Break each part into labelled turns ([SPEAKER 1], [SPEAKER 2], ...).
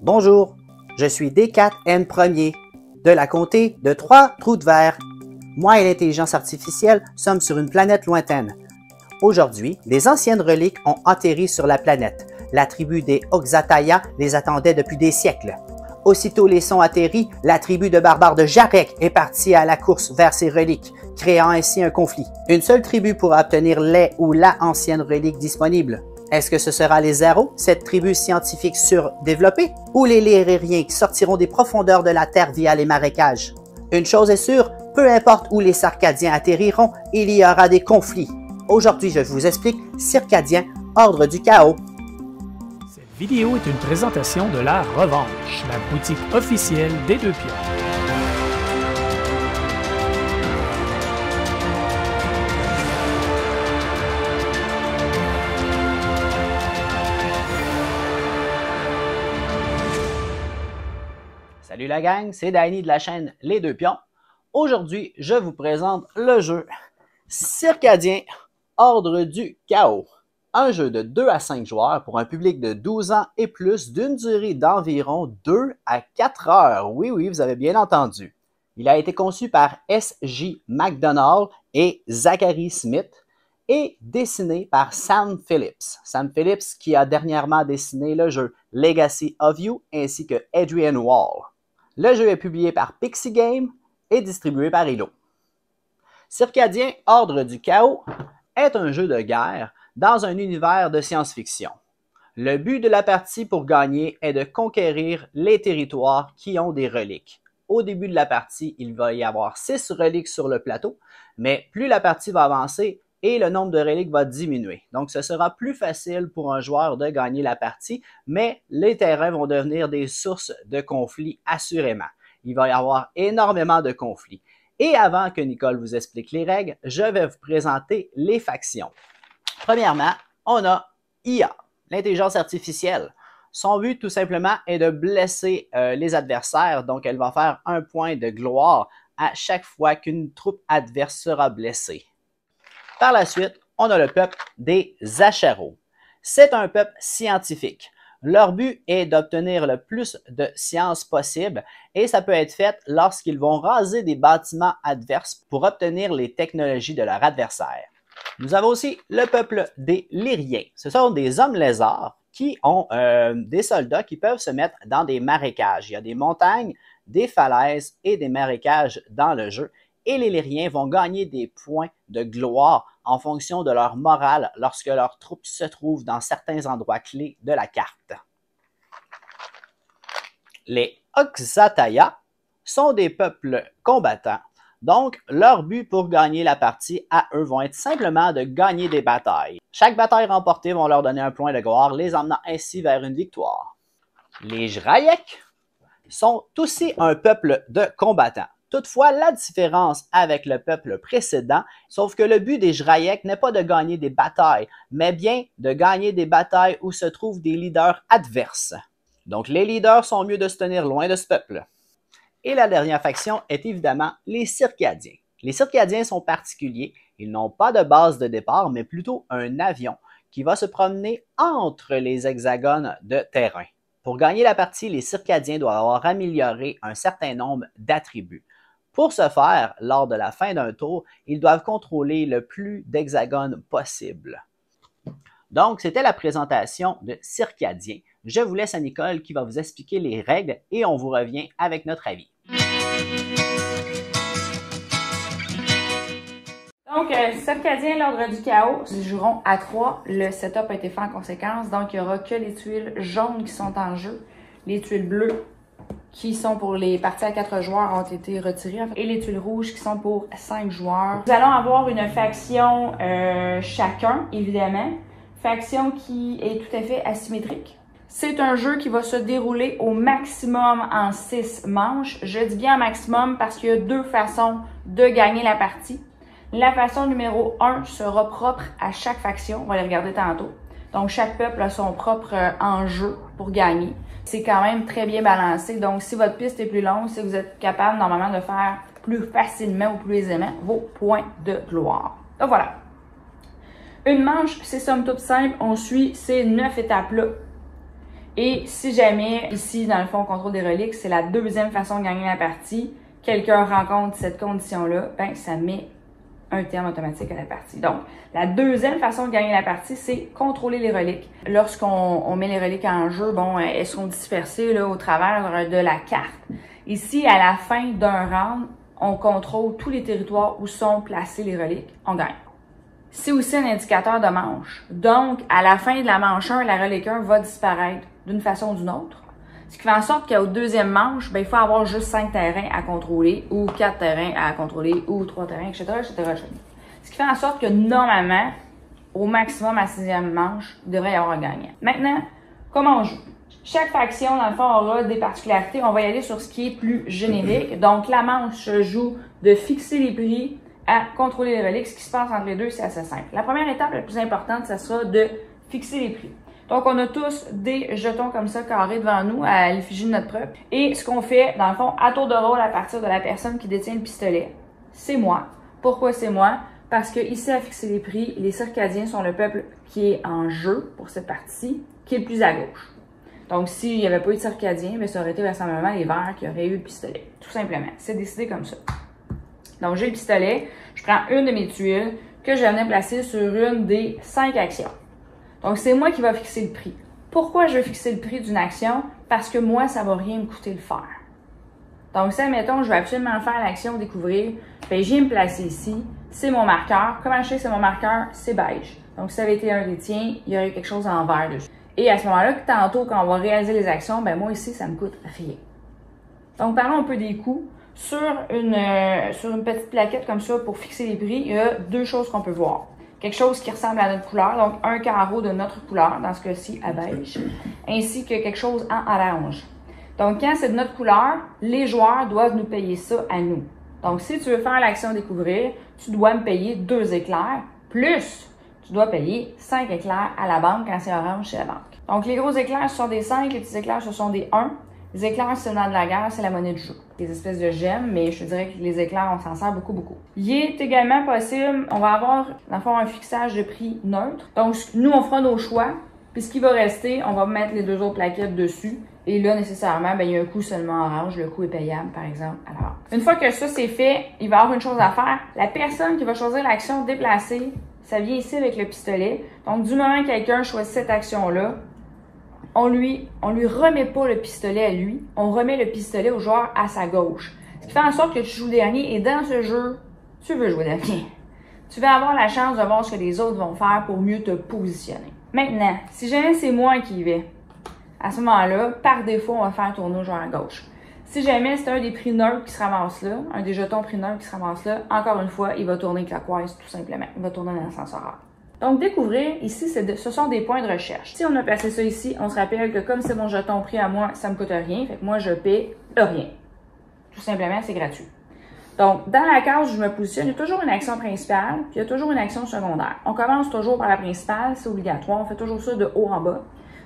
[SPEAKER 1] Bonjour, je suis D4N Premier, de la comté de Trois-Trous-de-Verre. Moi et l'intelligence artificielle sommes sur une planète lointaine. Aujourd'hui, des anciennes reliques ont atterri sur la planète. La tribu des Oxataya les attendait depuis des siècles. Aussitôt les sons atterris, la tribu de barbares de Jarek est partie à la course vers ces reliques, créant ainsi un conflit. Une seule tribu pourra obtenir les ou la ancienne relique disponible. Est-ce que ce sera les Zéros, cette tribu scientifique surdéveloppée, ou les Lérériens qui sortiront des profondeurs de la Terre via les marécages? Une chose est sûre, peu importe où les Circadiens atterriront, il y aura des conflits. Aujourd'hui, je vous explique Circadien, ordre du chaos.
[SPEAKER 2] Cette vidéo est une présentation de La Revanche, la boutique officielle des Deux Pions.
[SPEAKER 1] Salut la gang, c'est Danny de la chaîne Les Deux Pions. Aujourd'hui, je vous présente le jeu Circadien, ordre du chaos. Un jeu de 2 à 5 joueurs pour un public de 12 ans et plus d'une durée d'environ 2 à 4 heures. Oui, vous avez bien entendu. Il a été conçu par S.J. McDonald et Zachary Smith et dessiné par Sam Phillips. Sam Phillips qui a dernièrement dessiné le jeu Legacy of You ainsi que Adrian Wall. Le jeu est publié par Pixie Game et distribué par Elo. Circadien, ordre du chaos est un jeu de guerre dans un univers de science-fiction. Le but de la partie pour gagner est de conquérir les territoires qui ont des reliques. Au début de la partie, il va y avoir 6 reliques sur le plateau, mais plus la partie va avancer et le nombre de reliques va diminuer. Donc, ce sera plus facile pour un joueur de gagner la partie, mais les terrains vont devenir des sources de conflits assurément. Il va y avoir énormément de conflits. Et avant que Nicole vous explique les règles, je vais vous présenter les factions. Premièrement, on a IA, l'intelligence artificielle. Son but, tout simplement, est de blesser les adversaires. Donc, elle va faire un point de gloire à chaque fois qu'une troupe adverse sera blessée. Par la suite, on a le peuple des Acheros. C'est un peuple scientifique. Leur but est d'obtenir le plus de science possible et ça peut être fait lorsqu'ils vont raser des bâtiments adverses pour obtenir les technologies de leur adversaire. Nous avons aussi le peuple des Lyriens. Ce sont des hommes lézards qui ont des soldats qui peuvent se mettre dans des marécages. Il y a des montagnes, des falaises et des marécages dans le jeu. Et les Lyriens vont gagner des points de gloire en fonction de leur morale lorsque leurs troupes se trouvent dans certains endroits clés de la carte. Les Oxataya sont des peuples combattants, donc leur but pour gagner la partie à eux vont être simplement de gagner des batailles. Chaque bataille remportée vont leur donner un point de gloire, les emmenant ainsi vers une victoire. Les Jraïek sont aussi un peuple de combattants. Toutefois, la différence avec le peuple précédent, sauf que le but des Jraïek n'est pas de gagner des batailles, mais bien de gagner des batailles où se trouvent des leaders adverses. Donc les leaders sont mieux de se tenir loin de ce peuple. Et la dernière faction est évidemment les Circadiens. Les Circadiens sont particuliers, ils n'ont pas de base de départ, mais plutôt un avion qui va se promener entre les hexagones de terrain. Pour gagner la partie, les Circadiens doivent avoir amélioré un certain nombre d'attributs. Pour ce faire, lors de la fin d'un tour, ils doivent contrôler le plus d'hexagones possible. Donc, c'était la présentation de Circadien. Je vous laisse à Nicole qui va vous expliquer les règles et on vous revient avec notre avis.
[SPEAKER 3] Donc, Circadien, l'ordre du chaos, ils joueront à 3. Le setup a été fait en conséquence. Donc, il n'y aura que les tuiles jaunes qui sont en jeu. Les tuiles bleues qui sont pour les parties à 4 joueurs ont été retirées. Et les tuiles rouges qui sont pour 5 joueurs. Nous allons avoir une faction chacun, évidemment. Faction qui est tout à fait asymétrique. C'est un jeu qui va se dérouler au maximum en 6 manches. Je dis bien maximum parce qu'il y a 2 façons de gagner la partie. La façon numéro 1 sera propre à chaque faction. On va les regarder tantôt. Donc, chaque peuple a son propre enjeu pour gagner. C'est quand même très bien balancé. Donc, si votre piste est plus longue, si vous êtes capable normalement de faire plus facilement ou plus aisément vos points de gloire. Donc, voilà. Une manche, c'est somme toute simple. On suit ces 9 étapes-là. Et si jamais, ici, dans le fond, contrôle des reliques, c'est la deuxième façon de gagner la partie, quelqu'un rencontre cette condition-là, ben ça met un terme automatique à la partie. Donc, la deuxième façon de gagner la partie, c'est contrôler les reliques. Lorsqu'on met les reliques en jeu, bon, elles sont dispersées là, au travers de la carte. Ici, à la fin d'un round, on contrôle tous les territoires où sont placées les reliques. On gagne. C'est aussi un indicateur de manche. Donc, à la fin de la manche 1, la relique 1 va disparaître d'une façon ou d'une autre. Ce qui fait en sorte qu'au deuxième manche, ben, il faut avoir juste 5 terrains à contrôler, ou 4 terrains à contrôler, ou 3 terrains, etc., etc., etc. Ce qui fait en sorte que normalement, au maximum à 6e manche, il devrait y avoir un gagnant. Maintenant, comment on joue? Chaque faction, dans le fond, aura des particularités. On va y aller sur ce qui est plus générique. Donc, la manche joue de fixer les prix à contrôler les reliques. Ce qui se passe entre les deux, c'est assez simple. La première étape la plus importante, ça sera de fixer les prix. Donc, on a tous des jetons comme ça carrés devant nous à l'effigie de notre peuple. Et ce qu'on fait, dans le fond, à tour de rôle à partir de la personne qui détient le pistolet, c'est moi. Pourquoi c'est moi? Parce que ici, à fixer les prix, les Circadiens sont le peuple qui est en jeu pour cette partie, qui est le plus à gauche. Donc, s'il n'y avait pas eu de Circadiens, bien, ça aurait été vraisemblablement les Verts qui auraient eu le pistolet. Tout simplement. C'est décidé comme ça. Donc, j'ai le pistolet. Je prends une de mes tuiles que je venais placer sur une des 5 actions. Donc, c'est moi qui va fixer le prix. Pourquoi je vais fixer le prix d'une action? Parce que moi, ça va rien me coûter le faire. Donc, si, admettons, je vais absolument faire l'action découvrir, bien, je viens me placer ici. C'est mon marqueur. Comment je sais que c'est mon marqueur? C'est beige. Donc, si ça avait été un des tiens, il y aurait quelque chose en vert dessus. Et à ce moment-là, tantôt, quand on va réaliser les actions, ben moi ici, ça me coûte rien. Donc, parlons un peu des coûts. Sur une petite plaquette comme ça, pour fixer les prix, il y a 2 choses qu'on peut voir. Quelque chose qui ressemble à notre couleur, donc un carreau de notre couleur, dans ce cas-ci à beige, ainsi que quelque chose en orange. Donc, quand c'est de notre couleur, les joueurs doivent nous payer ça à nous. Donc, si tu veux faire l'action découvrir, tu dois me payer 2 éclairs, plus tu dois payer 5 éclairs à la banque quand c'est orange chez la banque. Donc, les gros éclairs, ce sont des 5, les petits éclairs, ce sont des 1. Les éclairs, c'est le nom de la guerre, c'est la monnaie du jeu. Des espèces de gemmes, mais je te dirais que les éclairs, on s'en sert beaucoup, beaucoup. Il est également possible, on va avoir, dans le fond, un fixage de prix neutre. Donc, nous, on fera nos choix, puis ce qui va rester, on va mettre les 2 autres plaquettes dessus. Et là, nécessairement, ben, il y a un coût seulement orange. Le coût est payable, par exemple, à la vente. Une fois que ça, c'est fait, il va y avoir une chose à faire. La personne qui va choisir l'action déplacer, ça vient ici avec le pistolet. Donc, du moment que quelqu'un choisit cette action-là, on lui remet pas le pistolet à lui, on remet le pistolet au joueur à sa gauche. Ce qui fait en sorte que tu joues dernier et dans ce jeu, tu veux jouer dernier. Tu vas avoir la chance de voir ce que les autres vont faire pour mieux te positionner. Maintenant, si jamais c'est moi qui y vais, à ce moment-là, par défaut, on va faire tourner au joueur à gauche. Si jamais c'est un des prix neutres qui se ramasse là, un des jetons prix neutres qui se ramasse là, encore une fois, il va tourner clockwise tout simplement. Il va tourner dans le sens horaire. Donc, découvrir, ici, ce sont des points de recherche. Si on a placé ça ici, on se rappelle que comme c'est mon jeton prix à moi, ça me coûte rien. Fait que moi, je paie rien. Tout simplement, c'est gratuit. Donc, dans la case où je me positionne, il y a toujours une action principale, puis il y a toujours une action secondaire. On commence toujours par la principale, c'est obligatoire. On fait toujours ça de haut en bas.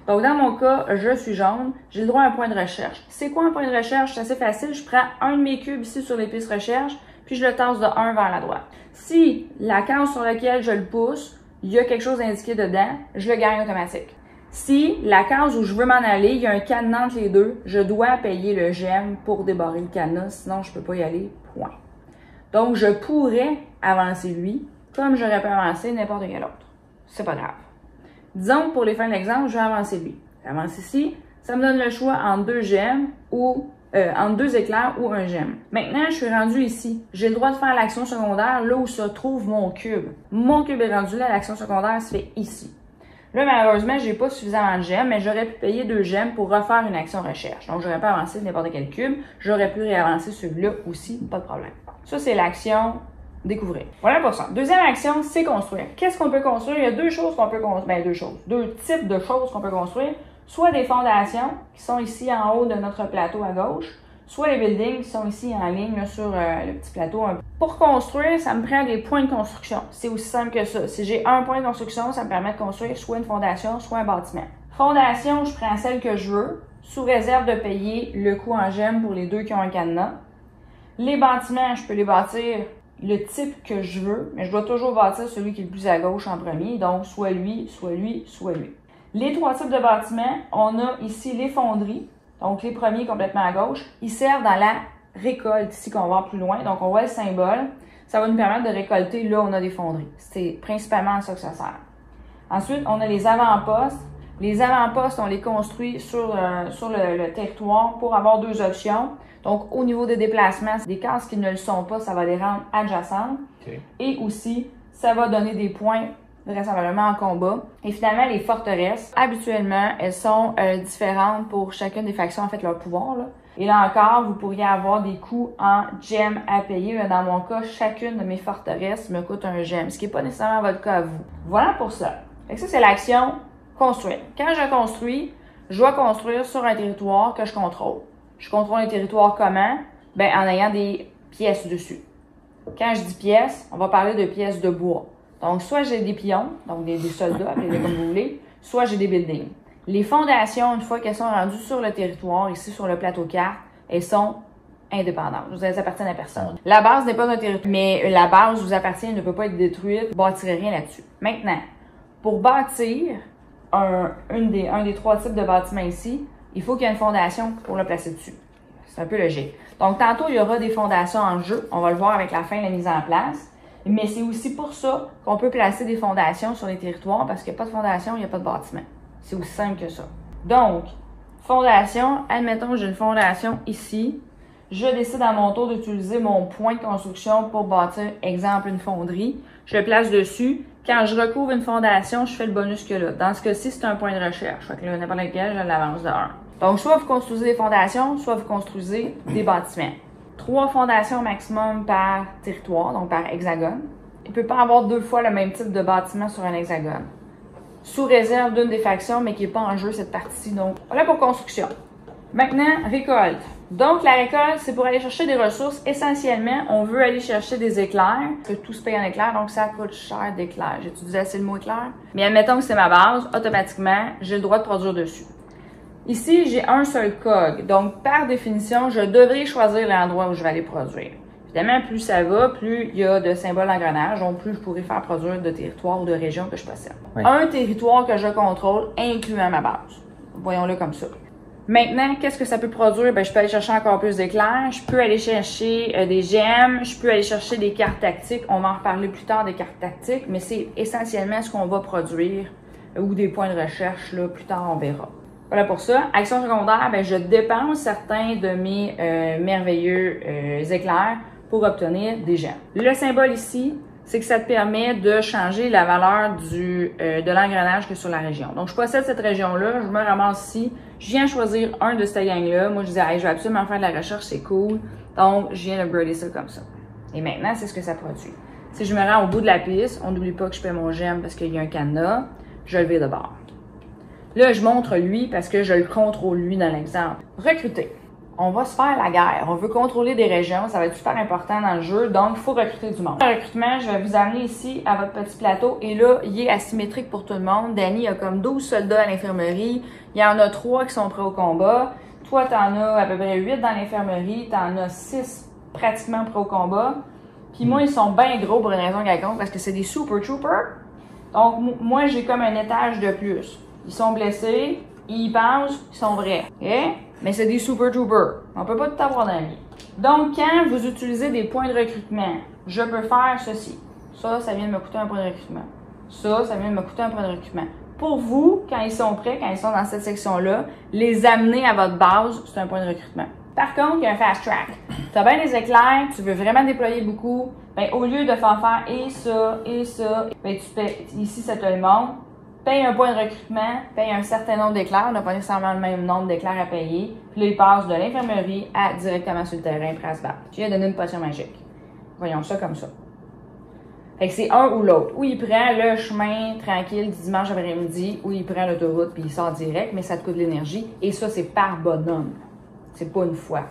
[SPEAKER 3] Donc, dans mon cas, je suis jaune, j'ai le droit à un point de recherche. C'est quoi un point de recherche? C'est assez facile. Je prends un de mes cubes ici sur les pistes recherche, puis je le tasse de 1 vers la droite. Si la case sur laquelle je le pousse, il y a quelque chose indiqué dedans, je le gagne automatique. Si la case où je veux m'en aller, il y a un cadenas entre les deux, je dois payer le gemme pour débarrer le cadenas, sinon je ne peux pas y aller, point. Donc, je pourrais avancer lui, comme j'aurais pu avancer n'importe quel autre. C'est pas grave. Disons que pour les fins de l'exemple, je vais avancer lui. J'avance ici, ça me donne le choix entre 2 gemmes ou entre 2 éclairs ou un gemme. Maintenant, je suis rendu ici. J'ai le droit de faire l'action secondaire là où se trouve mon cube. Mon cube est rendu là, l'action secondaire se fait ici. Là, malheureusement, j'ai pas suffisamment de gemmes, mais j'aurais pu payer 2 gemmes pour refaire une action recherche. Donc, j'aurais pas avancé n'importe quel cube. J'aurais pu réavancer celui-là aussi, pas de problème. Ça, c'est l'action découvrir. Voilà pour ça. Deuxième action, c'est construire. Qu'est-ce qu'on peut construire? Il y a 2 choses qu'on peut construire. Ben, 2 choses. 2 types de choses qu'on peut construire. Soit des fondations qui sont ici en haut de notre plateau à gauche, soit les buildings qui sont ici en ligne là, sur le petit plateau. Pour construire, ça me prend des points de construction. C'est aussi simple que ça. Si j'ai un point de construction, ça me permet de construire soit une fondation, soit un bâtiment. Fondation, je prends celle que je veux, sous réserve de payer le coût en gemmes pour les 2 qui ont un cadenas. Les bâtiments, je peux les bâtir le type que je veux, mais je dois toujours bâtir celui qui est le plus à gauche en premier, donc soit lui, soit lui, soit lui. Les 3 types de bâtiments, on a ici les fonderies, donc les premiers complètement à gauche. Ils servent dans la récolte, ici qu'on va voir plus loin. Donc on voit le symbole, ça va nous permettre de récolter là où on a des fonderies. C'est principalement à ça que ça sert. Ensuite, on a les avant-postes. Les avant-postes, on les construit sur le territoire pour avoir 2 options. Donc, au niveau des déplacements, des cases qui ne le sont pas, ça va les rendre adjacentes. Okay. Et aussi, ça va donner des points vraisemblablement en combat. Et finalement, les forteresses, habituellement, elles sont différentes pour chacune des factions, en fait, leur pouvoir, là. Et là encore, vous pourriez avoir des coûts en gemmes à payer. Dans mon cas, chacune de mes forteresses me coûte un gemme, ce qui n'est pas nécessairement votre cas à vous. Voilà pour ça. Fait que ça, c'est l'action construire. Quand je construis, je dois construire sur un territoire que je contrôle. Je contrôle un territoire comment? Ben, en ayant des pièces dessus. Quand je dis pièces, on va parler de pièces de bois. Donc, soit j'ai des pions, donc des soldats, appelez-les comme vous voulez, soit j'ai des buildings. Les fondations, une fois qu'elles sont rendues sur le territoire, ici sur le plateau carte, elles sont indépendantes. Elles appartiennent à personne. La base n'est pas d'un territoire, mais la base vous appartient, elle ne peut pas être détruite, vous ne bâtirez rien là-dessus. Maintenant, pour bâtir un des 3 types de bâtiments ici, il faut qu'il y ait une fondation pour le placer dessus. C'est un peu logique. Donc, tantôt, il y aura des fondations en jeu. On va le voir avec la fin de la mise en place. Mais c'est aussi pour ça qu'on peut placer des fondations sur les territoires, parce qu'il n'y a pas de fondation, il n'y a pas de bâtiment. C'est aussi simple que ça. Donc, fondation, admettons que j'ai une fondation ici. Je décide à mon tour d'utiliser mon point de construction pour bâtir, exemple, une fonderie. Je le place dessus. Quand je recouvre une fondation, je fais le bonus que là. Dans ce cas-ci, c'est un point de recherche. Fait que là, n'importe lequel, je l'avance de 1. Donc, soit vous construisez des fondations, soit vous construisez des bâtiments. 3 fondations maximum par territoire, donc par hexagone. Il ne peut pas avoir 2 fois le même type de bâtiment sur un hexagone. Sous réserve d'une des factions, mais qui n'est pas en jeu cette partie. Donc, voilà pour construction. Maintenant, récolte. Donc, la récolte, c'est pour aller chercher des ressources. Essentiellement, on veut aller chercher des éclairs, que tout se paye en éclairs, donc ça coûte cher d'éclairs. J'ai utilisé assez le mot éclair. Mais admettons que c'est ma base, automatiquement, j'ai le droit de produire dessus. Ici, j'ai un seul cog. Donc, par définition, je devrais choisir l'endroit où je vais aller produire. Évidemment, plus ça va, plus il y a de symboles d'engrenage, donc plus je pourrais faire produire de territoires ou de régions que je possède. Oui. Un territoire que je contrôle, incluant ma base. Voyons-le comme ça. Maintenant, qu'est-ce que ça peut produire? Ben, je peux aller chercher encore plus d'éclairs, je peux aller chercher des gemmes, je peux aller chercher des cartes tactiques. On va en reparler plus tard des cartes tactiques, mais c'est essentiellement ce qu'on va produire ou des points de recherche, là, plus tard on verra. Voilà pour ça. Action secondaire, ben, je dépense certains de mes merveilleux éclairs pour obtenir des gemmes. Le symbole ici, c'est que ça te permet de changer la valeur de l'engrenage que sur la région. Donc, je possède cette région-là, je me ramasse ici, je viens choisir un de cette gang-là. Moi, je disais, hey, je vais absolument faire de la recherche, c'est cool. Donc, je viens upgrader ça comme ça. Et maintenant, c'est ce que ça produit. Si je me rends au bout de la piste, on n'oublie pas que je paie mon gemme parce qu'il y a un cadenas, je le vais de bord. Là, je montre lui parce que je le contrôle lui dans l'exemple. Recruter. On va se faire la guerre. On veut contrôler des régions. Ça va être super important dans le jeu. Donc, il faut recruter du monde. Le recrutement, je vais vous amener ici à votre petit plateau. Et là, il est asymétrique pour tout le monde. Danny a comme 12 soldats à l'infirmerie. Il y en a 3 qui sont prêts au combat. Toi, t'en as à peu près 8 dans l'infirmerie. T'en as 6 pratiquement prêts au combat. Puis moi, ils sont bien gros pour une raison quelconque parce que c'est des super troopers. Donc, moi, j'ai comme un étage de plus. Ils sont blessés, ils pensent, ils sont vrais. Okay? Mais c'est des super troopers. On peut pas tout avoir dans la vie. Donc, quand vous utilisez des points de recrutement, je peux faire ceci. Ça vient de me coûter un point de recrutement. Ça vient de me coûter un point de recrutement. Pour vous, quand ils sont prêts, quand ils sont dans cette section-là, les amener à votre base, c'est un point de recrutement. Par contre, il y a un fast track. Tu as bien des éclairs, tu veux vraiment déployer beaucoup, ben, au lieu de faire et ça, ben, tu payes, ici, ça te le montre. Paye un point de recrutement, paye un certain nombre d'éclairs, on n'a pas nécessairement le même nombre d'éclairs à payer. Puis là, il passe de l'infirmerie à directement sur le terrain, prêt à se battre. Je viens de donner une potion magique. Voyons ça comme ça. Fait que c'est un ou l'autre. Ou il prend le chemin tranquille du dimanche après-midi, ou il prend l'autoroute puis il sort direct, mais ça te coûte de l'énergie. Et ça, c'est par bonhomme. C'est pas une fois.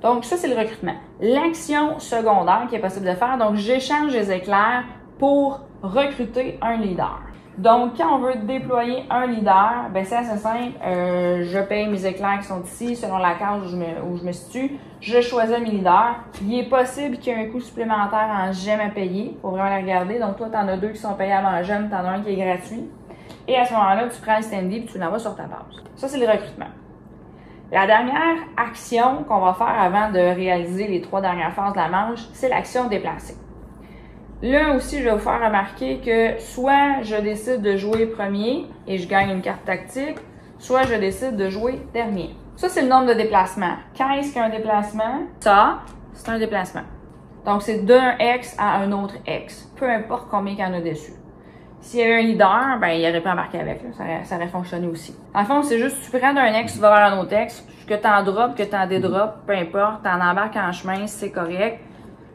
[SPEAKER 3] Donc, ça, c'est le recrutement. L'action secondaire qui est possible de faire, donc j'échange les éclairs pour recruter un leader. Donc, quand on veut déployer un leader, ben c'est assez simple. Je paye mes éclairs qui sont ici, selon la case où je me situe. Je choisis mes leaders. Il est possible qu'il y ait un coût supplémentaire en gemmes à payer. Il faut vraiment les regarder. Donc, toi, tu en as 2 qui sont payables en gemmes, tu en as un qui est gratuit. Et à ce moment-là, tu prends le standee et tu l'envoies sur ta base. Ça, c'est le recrutement. La dernière action qu'on va faire avant de réaliser les 3 dernières phases de la manche, c'est l'action déplacée. Là aussi, je vais vous faire remarquer que soit je décide de jouer premier et je gagne une carte tactique, soit je décide de jouer dernier. Ça, c'est le nombre de déplacements. Qu'est-ce qu'un déplacement? Ça, c'est un déplacement. Donc, c'est d'un X à un autre X, peu importe combien il y en a dessus. S'il y avait un leader, ben, il aurait pas embarqué avec, là. Ça aurait fonctionné aussi. En fond, c'est juste, tu prends d'un X, tu vas vers un autre X, que t'en drops, que t'en dédrops, peu importe, t'en embarques en chemin, c'est correct.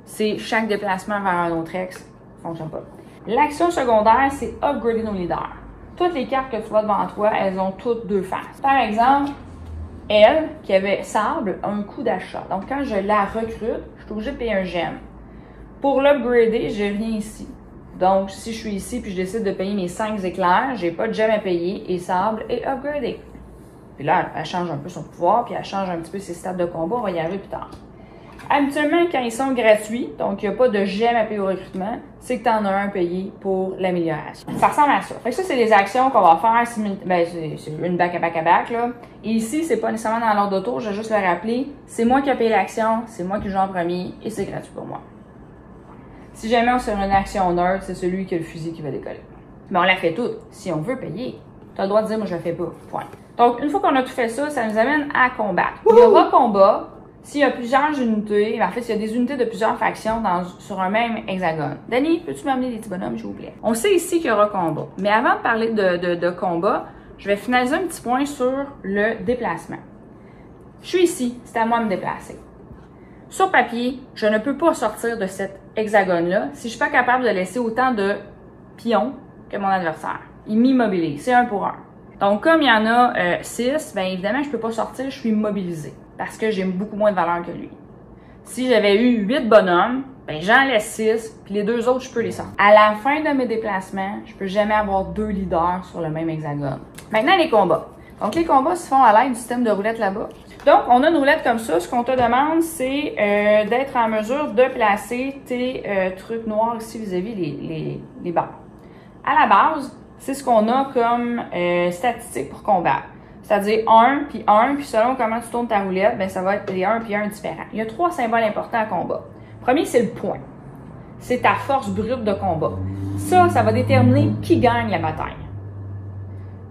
[SPEAKER 3] C'est chaque déplacement vers un autre X, ça fonctionne pas. L'action secondaire, c'est upgrader nos leaders. Toutes les cartes que tu vois devant toi, elles ont toutes 2 faces. Par exemple, elle, qui avait sable, a un coût d'achat. Donc, quand je la recrute, je suis obligée de payer un gemme. Pour l'upgrader, je viens ici. Donc, si je suis ici puis je décide de payer mes 5 éclairs, j'ai pas de gemme à payer et sable est upgradé. Puis là, elle change un peu son pouvoir, puis elle change un petit peu ses stats de combat, on va y arriver plus tard. Habituellement, quand ils sont gratuits, donc il n'y a pas de gemme à payer au recrutement, c'est que tu en as un payé pour l'amélioration. Ça ressemble à ça. Fait que ça, c'est des actions qu'on va faire, c'est une back-à-back-à-back, là. Et ici, c'est pas nécessairement dans l'ordre d'auto, je vais juste le rappeler, c'est moi qui ai payé l'action, c'est moi qui joue en premier, et c'est gratuit pour moi. Si jamais on se fait une action nerd, c'est celui qui a le fusil qui va décoller. Mais on la fait toute. Si on veut payer, tu as le droit de dire « moi je la fais pas ». Point. Donc, une fois qu'on a tout fait ça, ça nous amène à combattre. Il y aura combat s'il y a plusieurs unités, en fait, s'il y a des unités de plusieurs factions sur un même hexagone. Danny, peux-tu m'amener des petits bonhommes, s'il vous plaît? On sait ici qu'il y aura combat. Mais avant de parler de combat, je vais finaliser un petit point sur le déplacement. Je suis ici, c'est à moi de me déplacer. Sur papier, je ne peux pas sortir de cet hexagone-là si je ne suis pas capable de laisser autant de pions que mon adversaire. Il m'immobilise, c'est 1 pour 1. Donc, comme il y en a 6, bien évidemment, je ne peux pas sortir, je suis immobilisé parce que j'ai beaucoup moins de valeur que lui. Si j'avais eu 8 bonhommes, ben j'en laisse 6, puis les 2 autres, je peux les sortir. À la fin de mes déplacements, je ne peux jamais avoir 2 leaders sur le même hexagone. Maintenant, les combats. Donc, les combats se font à l'aide du système de roulette là-bas. Donc, on a une roulette comme ça. Ce qu'on te demande, c'est d'être en mesure de placer tes trucs noirs ici vis-à-vis les barres. À la base, c'est ce qu'on a comme statistique pour combattre. C'est-à-dire 1, puis selon comment tu tournes ta roulette, ben ça va être les 1 puis 1 différents. Il y a 3 symboles importants à combat. Premier, c'est le point. C'est ta force brute de combat. Ça va déterminer qui gagne la bataille.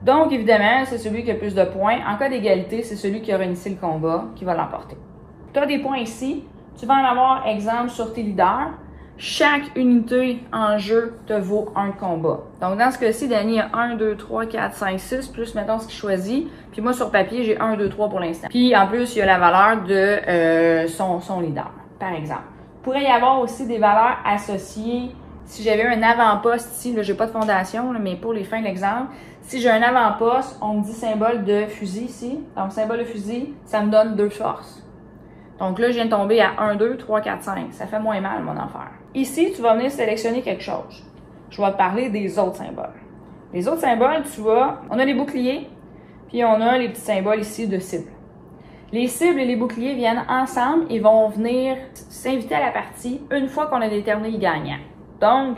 [SPEAKER 3] Donc, évidemment, c'est celui qui a le plus de points. En cas d'égalité, c'est celui qui aura initié le combat qui va l'emporter. Tu as des points ici. Tu vas en avoir, exemple, sur tes leaders. Chaque unité en jeu te vaut un combat. Donc, dans ce cas-ci, Danny a 1, 2, 3, 4, 5, 6, plus, mettons, ce qu'il choisit. Puis moi, sur papier, j'ai 1, 2, 3 pour l'instant. Puis, en plus, il y a la valeur de son leader, par exemple. Il pourrait y avoir aussi des valeurs associées. Si j'avais un avant-poste ici, là, j'ai pas de fondation, là, mais pour les fins de l'exemple, si j'ai un avant-poste, on me dit symbole de fusil ici. Donc, symbole de fusil, ça me donne 2 forces. Donc là, je viens de tomber à 1, 2, 3, 4, 5. Ça fait moins mal, mon affaire. Ici, tu vas venir sélectionner quelque chose. Je vais te parler des autres symboles. Les autres symboles, tu vois, on a les boucliers, puis on a les petits symboles ici de cibles. Les cibles et les boucliers viennent ensemble et vont venir s'inviter à la partie une fois qu'on a déterminé le gagnant. Donc,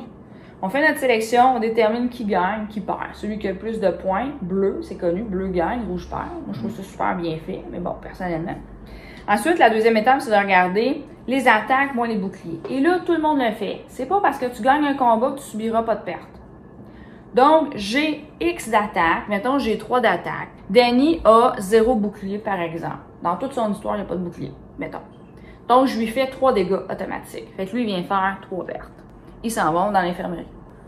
[SPEAKER 3] on fait notre sélection, on détermine qui gagne, qui perd. Celui qui a le plus de points, bleu, c'est connu, bleu gagne, rouge perd. Moi, je trouve ça super bien fait, mais bon, personnellement. Ensuite, la deuxième étape, c'est de regarder les attaques, moins les boucliers. Et là, tout le monde le fait. C'est pas parce que tu gagnes un combat que tu subiras pas de perte. Donc, j'ai X d'attaques. Mettons, j'ai 3 d'attaques. Danny a 0 bouclier, par exemple. Dans toute son histoire, il n'y a pas de bouclier. Mettons. Donc, je lui fais 3 dégâts automatiques. Fait que lui, il vient faire 3 pertes. Ils s'en vont dans l'infirmerie.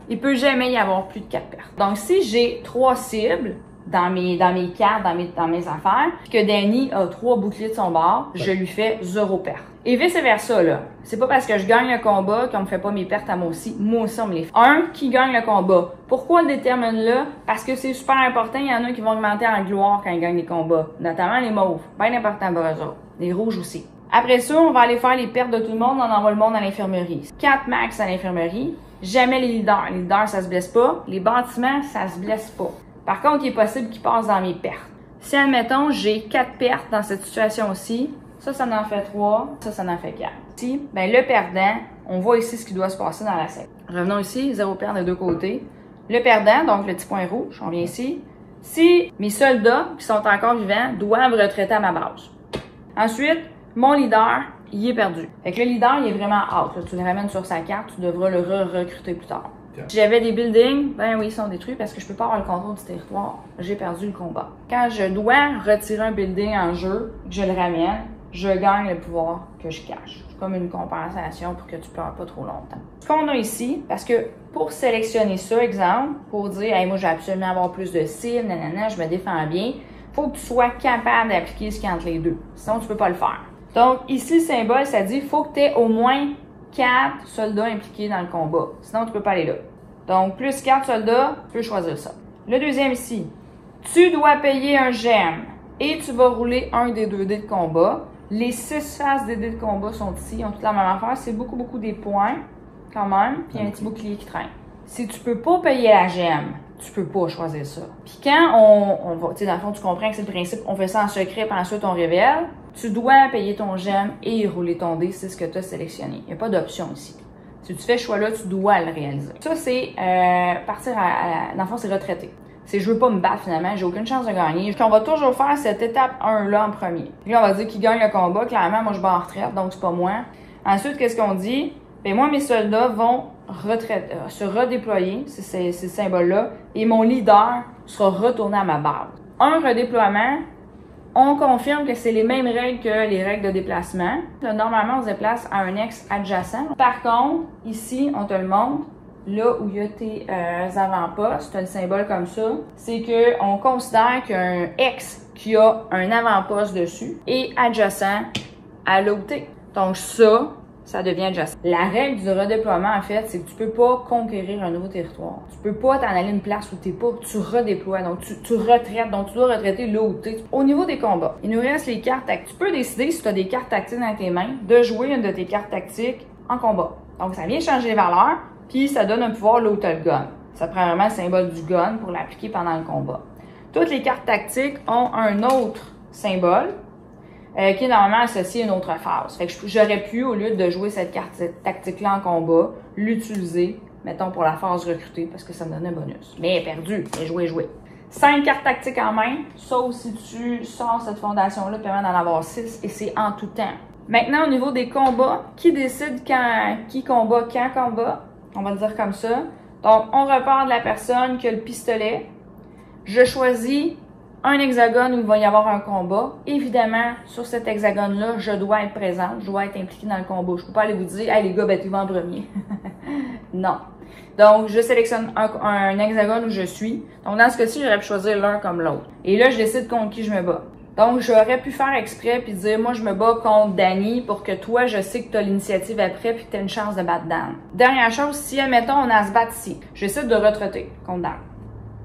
[SPEAKER 3] Il peut jamais y avoir plus de 4 pertes. Donc, si j'ai 3 cibles dans mes cartes, dans mes affaires, que Danny a 3 boucliers de son bord, je lui fais 0 perte. Et vice-versa, là. C'est pas parce que je gagne le combat qu'on me fait pas mes pertes à moi aussi. Moi aussi, on me les fait. Un, qui gagne le combat. Pourquoi le détermine là? Parce que c'est super important. Il y en a qui vont augmenter en gloire quand ils gagnent les combats. Notamment les mauves. Bien important pour eux autres. Les rouges aussi. Après ça, on va aller faire les pertes de tout le monde. On envoie le monde à l'infirmerie. 4 max à l'infirmerie. Jamais les leaders. Les leaders, ça se blesse pas. Les bâtiments, ça se blesse pas. Par contre, il est possible qu'ils passent dans mes pertes. Si, admettons, j'ai 4 pertes dans cette situation-ci, ça en fait 3, ça en fait 4. Ici, ben, le perdant, on voit ici ce qui doit se passer dans la secte. Revenons ici, 0 perte des deux côtés. Le perdant, donc le petit point rouge, on vient ici. Si mes soldats qui sont encore vivants doivent retraiter à ma base. Ensuite, mon leader, il est perdu. Fait que le leader, il est vraiment out. Là. Tu le ramènes sur sa carte, tu devras le recruter plus tard. Si j'avais des buildings, ben oui, ils sont détruits parce que je peux pas avoir le contrôle du territoire. J'ai perdu le combat. Quand je dois retirer un building en jeu, que je le ramène, je gagne le pouvoir que je cache. C'est comme une compensation pour que tu pleures pas trop longtemps. Ce qu'on a ici, parce que pour sélectionner ça, exemple, pour dire hey, moi je vais absolument avoir plus de cibles, nanana, je me défends bien, faut que tu sois capable d'appliquer ce qu'il y a entre les deux. Sinon, tu peux pas le faire. Donc ici, le symbole, ça dit faut que tu aies au moins 4 soldats impliqués dans le combat. Sinon, tu peux pas aller là. Donc, plus 4 soldats, tu peux choisir ça. Le deuxième ici, tu dois payer un gemme et tu vas rouler un des 2 dés de combat. Les 6 faces des dés de combat sont ici, ils ont toute la même affaire. C'est beaucoup des points, quand même, puis il y a un petit bouclier qui traîne. Si tu peux pas payer la gemme, tu peux pas choisir ça. Puis quand on va, tu sais, dans le fond, tu comprends que c'est le principe, on fait ça en secret, puis ensuite on révèle, tu dois payer ton gemme et rouler ton dé, c'est ce que tu as sélectionné. Il n'y a pas d'option ici. Si tu fais ce choix-là, tu dois le réaliser. Ça, c'est partir dans le fond, c'est retraiter. C'est je veux pas me battre finalement, j'ai aucune chance de gagner. Puis on va toujours faire cette étape 1-là en premier. Puis on va dire qui gagne le combat. Clairement, moi je vais en retraite, donc c'est pas moi. Ensuite, qu'est-ce qu'on dit? Ben moi, mes soldats vont se redéployer, c'est ce symbole-là, et mon leader sera retourné à ma base. Un redéploiement, on confirme que c'est les mêmes règles que les règles de déplacement. Là, normalement, on se déplace à un ex adjacent. Par contre, ici, on te le montre, là où il y a tes avant-postes, tu as le symbole comme ça, c'est qu'on considère qu'un ex qui a un avant-poste dessus est adjacent à là où t'es. Donc ça devient adjacent. La règle du redéploiement, en fait, c'est que tu peux pas conquérir un nouveau territoire. Tu peux pas t'en aller à une place où t'es pas, tu redéploies, donc tu retraites, donc tu dois retraiter là où t'es. Au niveau des combats, il nous reste les cartes tactiques. Tu peux décider, si tu as des cartes tactiques dans tes mains, de jouer une de tes cartes tactiques en combat. Donc ça vient changer les valeurs, puis ça donne un pouvoir là où tu as le gun. Ça prend vraiment le symbole du gun pour l'appliquer pendant le combat. Toutes les cartes tactiques ont un autre symbole, qui est normalement associé à une autre phase. Fait que j'aurais pu, au lieu de jouer cette carte tactique-là en combat, l'utiliser, mettons, pour la phase recrutée, parce que ça me donnait un bonus. Mais perdu, mais joué. 5 cartes tactiques en main, sauf si tu sors cette fondation-là, te permet d'en avoir 6, et c'est en tout temps. Maintenant, au niveau des combats, qui décide qui combat, quand combat? On va le dire comme ça. Donc, on repart de la personne qui a le pistolet. Je choisis un hexagone où il va y avoir un combat. Évidemment, sur cet hexagone-là, je dois être présente, je dois être impliquée dans le combat. Je peux pas aller vous dire, hey les gars, battez-vous en premier. Non. Donc, je sélectionne un hexagone où je suis. Donc, dans ce cas-ci, j'aurais pu choisir l'un comme l'autre. Et là, je décide contre qui je me bats. Donc, j'aurais pu faire exprès puis dire, moi, je me bats contre Danny pour que toi, je sais que tu as l'initiative après puis que tu as une chance de battre Dan. Dernière chose, si, admettons, on a à se battre ici, je décide de retraiter contre Dan.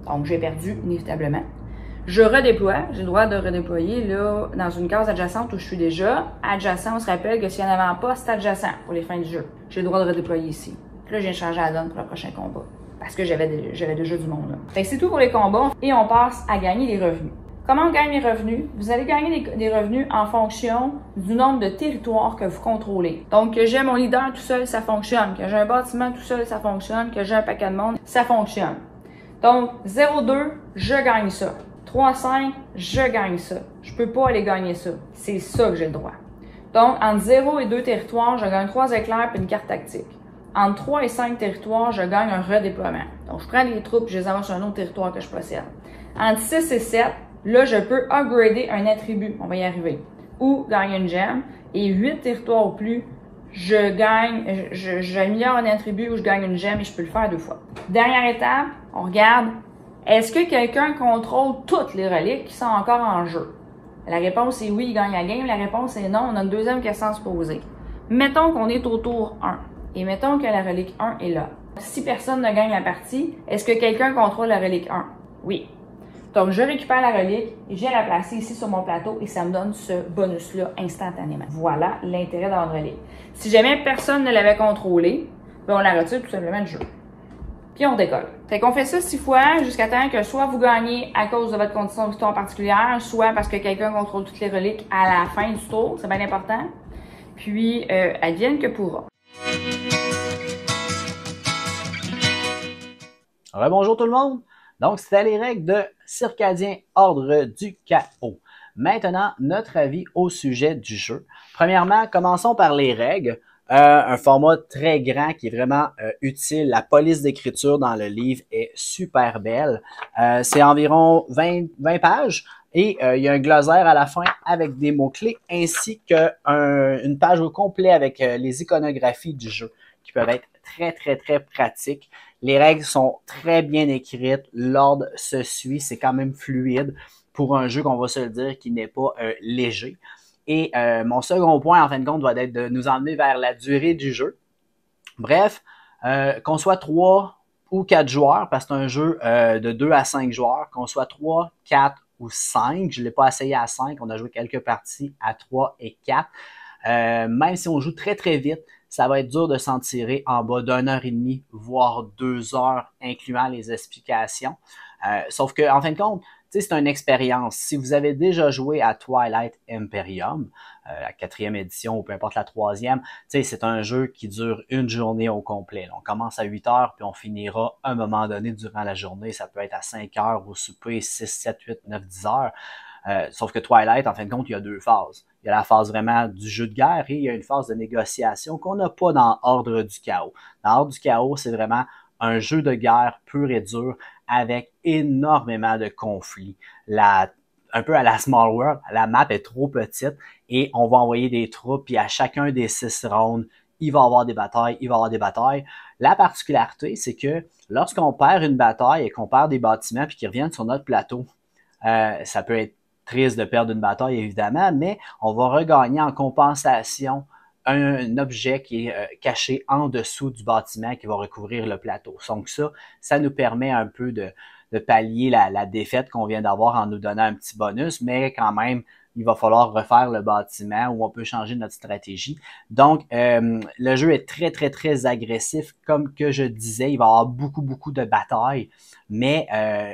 [SPEAKER 3] Donc, j'ai perdu, inévitablement. Je redéploie, j'ai le droit de redéployer là dans une case adjacente où je suis déjà. Adjacent, on se rappelle que s'il n'y en avait pas, c'est adjacent pour les fins du jeu. J'ai le droit de redéployer ici. Puis là, je viens changer la donne pour le prochain combat. Parce que j'avais déjà du monde là. Fait que c'est tout pour les combats et on passe à gagner des revenus. Comment on gagne les revenus? Vous allez gagner des revenus en fonction du nombre de territoires que vous contrôlez. Donc, que j'ai mon leader tout seul, ça fonctionne. Que j'ai un bâtiment tout seul, ça fonctionne. Que j'ai un paquet de monde, ça fonctionne. Donc, 0,2, je gagne ça. 3,5, je gagne ça. Je peux pas aller gagner ça. C'est ça que j'ai le droit. Donc, entre 0 et 2 territoires, je gagne 3 éclairs et une carte tactique. Entre 3 et 5 territoires, je gagne un redéploiement. Donc, je prends les troupes et je les envoie sur un autre territoire que je possède. Entre 6 et 7, là, je peux upgrader un attribut. On va y arriver. Ou gagner une gemme. Et 8 territoires ou plus, j'améliore un attribut ou je gagne une gemme et je peux le faire 2 fois. Dernière étape, on regarde. Est-ce que quelqu'un contrôle toutes les reliques qui sont encore en jeu? La réponse est oui, il gagne la game. La réponse est non, on a une deuxième question à se poser. Mettons qu'on est au tour 1 et mettons que la relique 1 est là. Si personne ne gagne la partie, est-ce que quelqu'un contrôle la relique 1? Oui. Donc, je récupère la relique et je viens la placer ici sur mon plateau et ça me donne ce bonus-là instantanément. Voilà l'intérêt d'avoir une relique. Si jamais personne ne l'avait contrôlée, ben on la retire tout simplement du jeu. Puis on décolle. Fait qu'on fait ça 6 fois jusqu'à temps que soit vous gagnez à cause de votre condition de victoire particulière, soit parce que quelqu'un contrôle toutes les reliques à la fin du tour. C'est bien important. Puis, advienne que pourra.
[SPEAKER 1] Rebonjour tout le monde! Donc, c'était les règles de Circadien Ordre du Chaos. Maintenant, notre avis au sujet du jeu. Premièrement, commençons par les règles. Un format très grand qui est vraiment utile. La police d'écriture dans le livre est super belle. C'est environ 20 pages et il y a un glossaire à la fin avec des mots-clés ainsi qu'une page au complet avec les iconographies du jeu qui peuvent être très pratiques. Les règles sont très bien écrites, l'ordre se suit, c'est quand même fluide pour un jeu qu'on va se le dire qui n'est pas léger. Et mon second point, en fin de compte, va être de nous emmener vers la durée du jeu. Bref, qu'on soit 3 ou 4 joueurs, parce que c'est un jeu de 2 à 5 joueurs, qu'on soit 3, 4 ou 5, je ne l'ai pas essayé à 5, on a joué quelques parties à 3 et 4. Même si on joue très vite, ça va être dur de s'en tirer en bas d'1h30, voire 2 heures, incluant les explications. Sauf que, en fin de compte, c'est une expérience. Si vous avez déjà joué à Twilight Imperium, la 4e édition ou peu importe la 3e, c'est un jeu qui dure une journée au complet. On commence à 8 heures puis on finira à un moment donné durant la journée. Ça peut être à 5 heures au souper, 6, 7, 8, 9, 10 heures. Sauf que Twilight, en fin de compte, il y a 2 phases. Il y a la phase vraiment du jeu de guerre et il y a une phase de négociation qu'on n'a pas dans Ordre du Chaos. Dans Ordre du Chaos, c'est vraiment un jeu de guerre pur et dur avec énormément de conflits. Un peu à la Small World, la map est trop petite et on va envoyer des troupes puis à chacun des 6 rounds, il va y avoir des batailles, La particularité, c'est que lorsqu'on perd une bataille et qu'on perd des bâtiments puis qu'ils reviennent sur notre plateau, ça peut être triste de perdre une bataille, évidemment, mais on va regagner en compensation un objet qui est caché en dessous du bâtiment qui va recouvrir le plateau. Donc ça nous permet un peu de pallier la défaite qu'on vient d'avoir en nous donnant un petit bonus, mais quand même, il va falloir refaire le bâtiment ou on peut changer notre stratégie. Donc, le jeu est très agressif. Comme que je disais, il va y avoir beaucoup de batailles, mais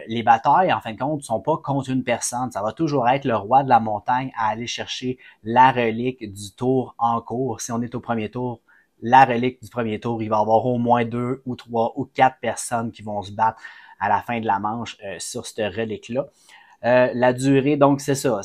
[SPEAKER 1] les batailles, en fin de compte, ne sont pas contre une personne. Ça va toujours être le roi de la montagne à aller chercher la relique du tour en cours. Si on est au premier tour, la relique du premier tour, il va y avoir au moins 2 ou 3 ou 4 personnes qui vont se battre à la fin de la manche sur cette relique-là. La durée, donc c'est ça.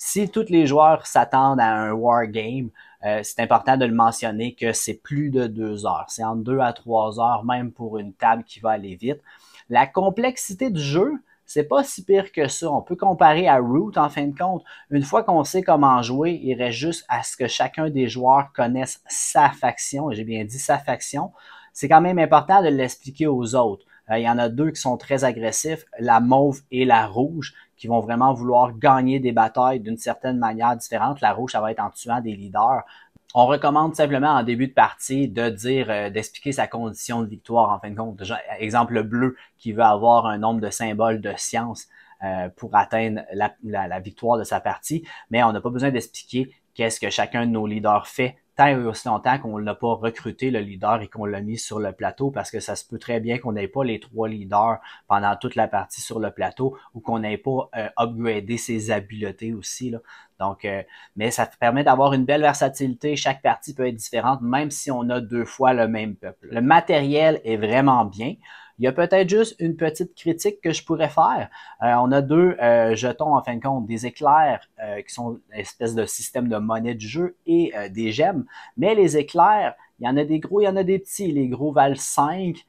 [SPEAKER 1] Si tous les joueurs s'attendent à un wargame, c'est important de le mentionner que c'est plus de 2 heures. C'est entre 2 à 3 heures, même pour une table qui va aller vite. La complexité du jeu, c'est pas si pire que ça. On peut comparer à Root, en fin de compte. Une fois qu'on sait comment jouer, il reste juste à ce que chacun des joueurs connaisse sa faction. J'ai bien dit sa faction. C'est quand même important de l'expliquer aux autres. Il y en a 2 qui sont très agressifs, la mauve et la rouge, qui vont vraiment vouloir gagner des batailles d'une certaine manière différente. La rouge, ça va être en tuant des leaders. On recommande simplement en début de partie de dire, d'expliquer sa condition de victoire en fin de compte. Déjà, exemple, le bleu qui veut avoir un nombre de symboles de science pour atteindre la victoire de sa partie, mais on n'a pas besoin d'expliquer qu'est-ce que chacun de nos leaders fait tant et aussi longtemps qu'on n'a pas recruté le leader et qu'on l'a mis sur le plateau, parce que ça se peut très bien qu'on n'ait pas les 3 leaders pendant toute la partie sur le plateau ou qu'on n'ait pas upgradé ses habiletés aussi, là. Donc, mais ça permet d'avoir une belle versatilité. Chaque partie peut être différente, même si on a 2 fois le même peuple. Le matériel est vraiment bien. Il y a peut-être juste une petite critique que je pourrais faire. On a 2 jetons, en fin de compte, des éclairs qui sont une espèce de système de monnaie du jeu et des gemmes. Mais les éclairs, il y en a des gros, il y en a des petits. Les gros valent 5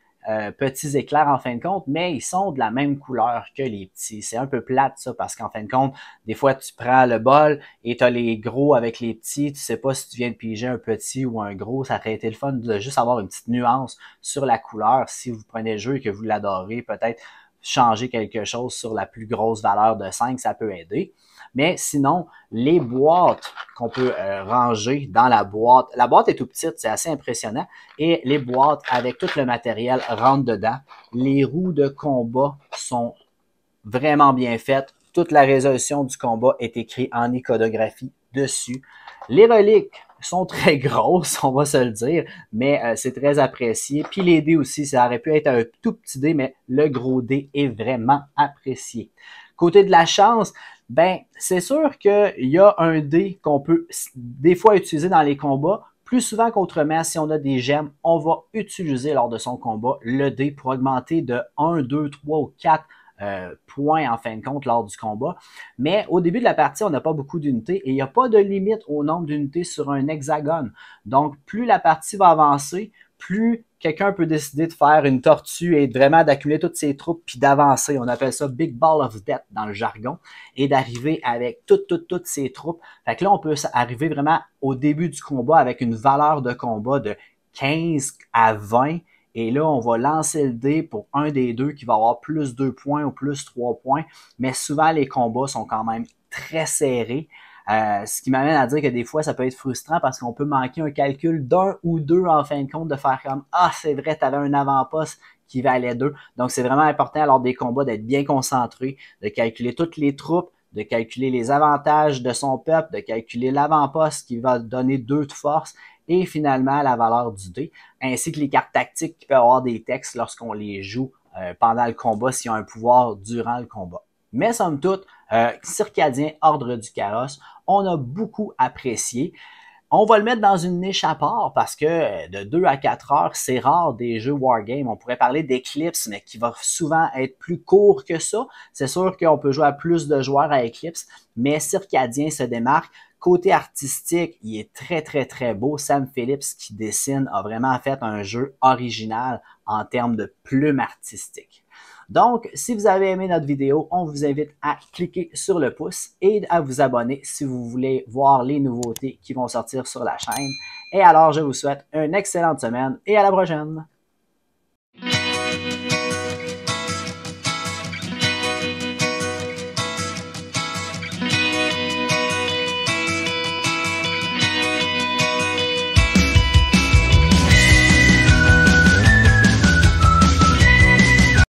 [SPEAKER 1] petits éclairs en fin de compte, mais ils sont de la même couleur que les petits. C'est un peu plate ça, parce qu'en fin de compte, des fois tu prends le bol et tu as les gros avec les petits, tu sais pas si tu viens de piger un petit ou un gros. Ça aurait été le fun de juste avoir une petite nuance sur la couleur. Si vous prenez le jeu et que vous l'adorez, peut-être changer quelque chose sur la plus grosse valeur de 5, ça peut aider. Mais sinon, les boîtes qu'on peut ranger dans la boîte est tout petite, c'est assez impressionnant. Et les boîtes avec tout le matériel rentrent dedans. Les roues de combat sont vraiment bien faites. Toute la résolution du combat est écrite en iconographie dessus. Les reliques sont très grosses, on va se le dire, mais c'est très apprécié. Puis les dés aussi, ça aurait pu être un tout petit dé, mais le gros dé est vraiment apprécié. Côté de la chance, ben c'est sûr qu'il y a un dé qu'on peut des fois utiliser dans les combats Plus souvent qu'autrement, si on a des gemmes, on va utiliser lors de son combat le dé pour augmenter de 1, 2, 3 ou 4 points en fin de compte lors du combat. Mais au début de la partie, on n'a pas beaucoup d'unités et il n'y a pas de limite au nombre d'unités sur un hexagone. Donc, plus la partie va avancer, plus quelqu'un peut décider de faire une tortue et vraiment d'accumuler toutes ses troupes puis d'avancer. On appelle ça Big Ball of Death dans le jargon. Et d'arriver avec toutes ses troupes. Fait que là, on peut arriver vraiment au début du combat avec une valeur de combat de 15 à 20. Et là, on va lancer le dé pour un des deux qui va avoir plus 2 points ou plus 3 points. Mais souvent, les combats sont quand même très serrés. Ce qui m'amène à dire que des fois, ça peut être frustrant parce qu'on peut manquer un calcul d'un ou deux en fin de compte de faire comme « Ah, c'est vrai, tu avais un avant-poste qui valait 2. » Donc, c'est vraiment important lors des combats d'être bien concentré, de calculer toutes les troupes, de calculer les avantages de son peuple, de calculer l'avant-poste qui va donner 2 de force et finalement la valeur du dé, ainsi que les cartes tactiques qui peuvent avoir des textes lorsqu'on les joue pendant le combat s'il y a un pouvoir durant le combat. Mais somme toute, Circadien, Ordre du Carrosse, on a beaucoup apprécié. On va le mettre dans une niche à part parce que de 2 à 4 heures, c'est rare des jeux Wargame. On pourrait parler d'Eclipse, mais qui va souvent être plus court que ça. C'est sûr qu'on peut jouer à plus de joueurs à Eclipse, mais Circadien se démarque. Côté artistique, il est très beau. Sam Phillips qui dessine a vraiment fait un jeu original en termes de plume artistique. Donc, si vous avez aimé notre vidéo, on vous invite à cliquer sur le pouce et à vous abonner si vous voulez voir les nouveautés qui vont sortir sur la chaîne. Et alors, je vous souhaite une excellente semaine et à la prochaine!